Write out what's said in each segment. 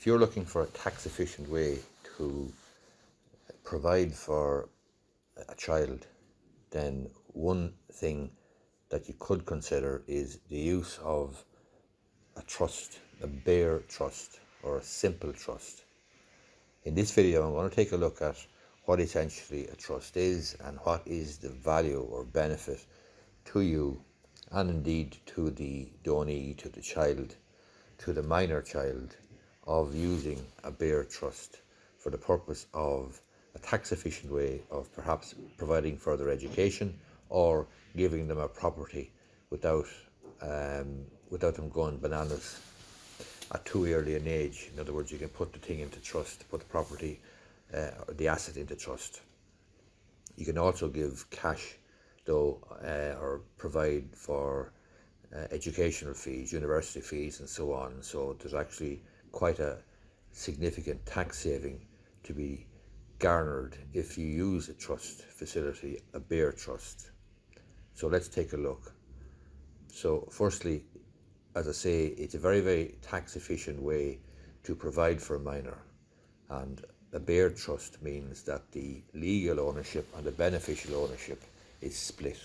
If you're looking for a tax efficient way to provide for a child, then one thing that you could consider is the use of a trust, a bare trust or a simple trust. In this video, I'm going to take a look at what essentially a trust is and what is the value or benefit to you and indeed to the donee, to the child, to the minor child, of using a bare trust for the purpose of a tax efficient way of perhaps providing further education or giving them a property without them going bananas at too early an age. In other words, you can put the thing into trust, put the property, the asset into trust. You can also give cash, though, or provide for educational fees, university fees, and so on. So there's actually quite a significant tax saving to be garnered if you use a trust facility, a bare trust. So let's take a look. So firstly, as I say, it's a very, very tax efficient way to provide for a minor, and a bare trust means that the legal ownership and the beneficial ownership is split.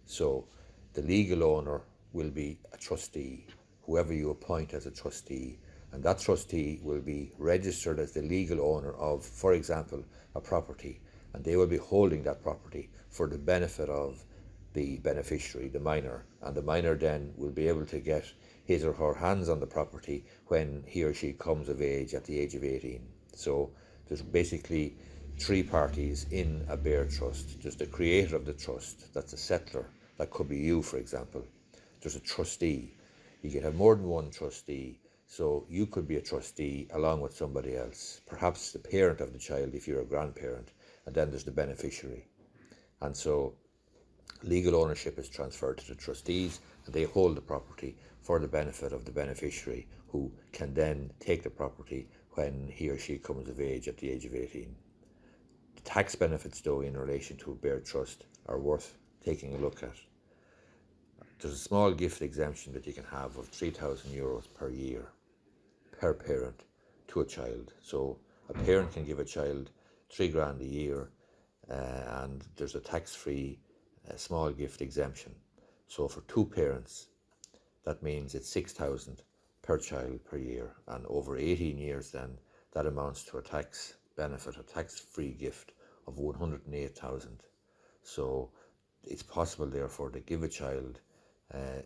So the legal owner will be a trustee, whoever you appoint as a trustee, and that trustee will be registered as the legal owner of, for example, a property, and they will be holding that property for the benefit of the beneficiary, the minor, and the minor then will be able to get his or her hands on the property when he or she comes of age at the age of 18. So there's basically three parties in a bare trust. There's the creator of the trust, that's a settlor, that could be you, for example. There's a trustee. You can have more than one trustee, so you could be a trustee along with somebody else, perhaps the parent of the child if you're a grandparent, and then there's the beneficiary. And so legal ownership is transferred to the trustees, and they hold the property for the benefit of the beneficiary, who can then take the property when he or she comes of age at the age of 18. The tax benefits, though, in relation to a bare trust are worth taking a look at. There's a small gift exemption that you can have of €3,000 per year per parent to a child. So a parent can give a child $3,000 a year, and there's a tax-free small gift exemption. So for two parents, that means it's 6,000 per child per year, and over 18 years then that amounts to a tax benefit, a tax-free gift of 108,000. So it's possible therefore to give a child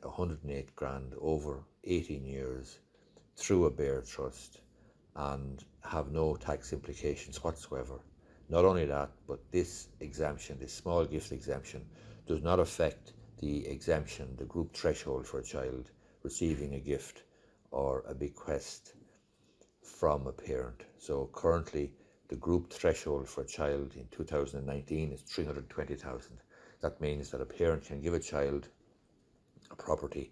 108 grand over 18 years through a bare trust and have no tax implications whatsoever. Not only that, but this exemption, this small gift exemption, does not affect the exemption, the group threshold for a child receiving a gift or a bequest from a parent. So currently the group threshold for a child in 2019 is 320,000. That means that a parent can give a child a property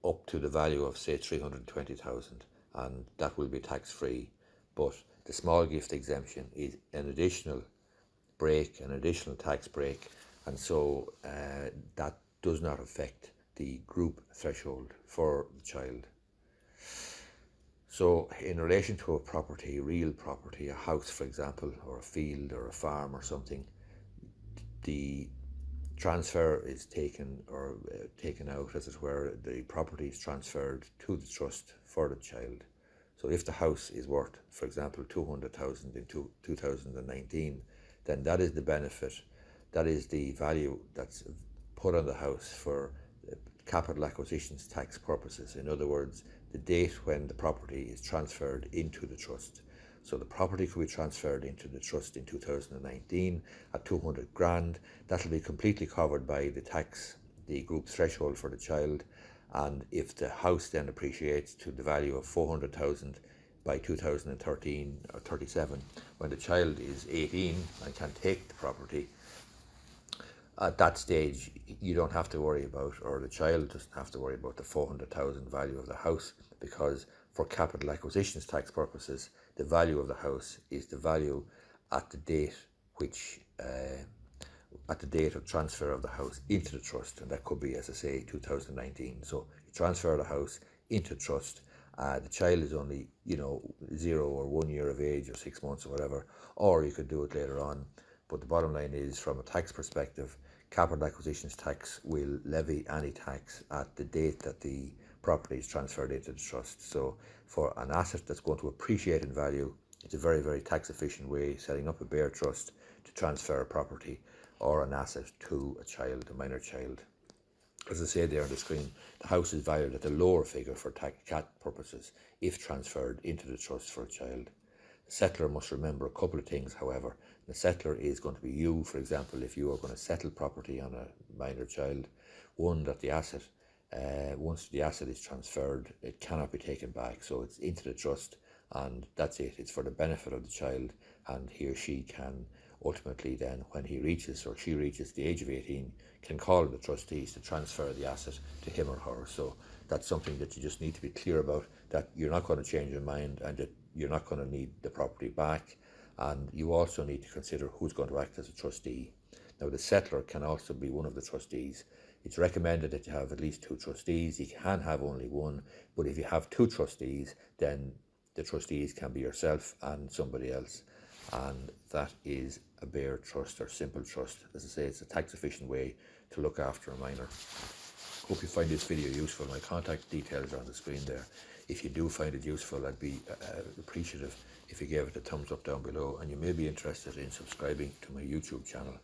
up to the value of, say, 320,000, and that will be tax free. But the small gift exemption is an additional break, an additional tax break, and so that does not affect the group threshold for the child. So in relation to a property, real property, a house for example, or a field or a farm or something, the transfer is taken out, as it were. The property is transferred to the trust for the child. So if the house is worth, for example, 200,000 in 2019, then that is the benefit, that is the value that's put on the house for capital acquisitions tax purposes. In other words, the date when the property is transferred into the trust. So the property could be transferred into the trust in 2019 at 200 grand. That'll be completely covered by the tax, the group threshold for the child. And if the house then appreciates to the value of 400,000 by 2013 or 37, when the child is 18 and can take the property, at that stage you don't have to worry about, or the child doesn't have to worry about, the 400,000 value of the house, because for capital acquisitions tax purposes, the value of the house is the value at the date which at the date of transfer of the house into the trust, and that could be, as I say, 2019. So you transfer the house into trust, The child is only, 0 or 1 year of age or 6 months or whatever, or you could do it later on. But the bottom line is, from a tax perspective, capital acquisitions tax will levy any tax at the date that the property is transferred into the trust. So for an asset that's going to appreciate in value, it's a very, very tax efficient way, setting up a bare trust to transfer a property or an asset to a child, a minor child. As I say there on the screen, the house is valued at a lower figure for tax purposes if transferred into the trust for a child. The settlor must remember a couple of things, however. The settlor is going to be you, for example, if you are going to settle property on a minor child. One, that the asset, once the asset is transferred, it cannot be taken back. So it's into the trust, and that's it. It's for the benefit of the child, and he or she can ultimately then, when he reaches or she reaches the age of 18, can call on the trustees to transfer the asset to him or her. So that's something that you just need to be clear about, that you're not going to change your mind and that you're not going to need the property back. And you also need to consider who's going to act as a trustee. Now, the settlor can also be one of the trustees. It's recommended that you have at least 2 trustees. You can have only one, but if you have 2 trustees, then the trustees can be yourself and somebody else. And that is a bare trust or simple trust. As I say, it's a tax efficient way to look after a minor. Hope you find this video useful. My contact details are on the screen there. If you do find it useful, I'd be appreciative if you gave it a thumbs up down below, and you may be interested in subscribing to my YouTube channel.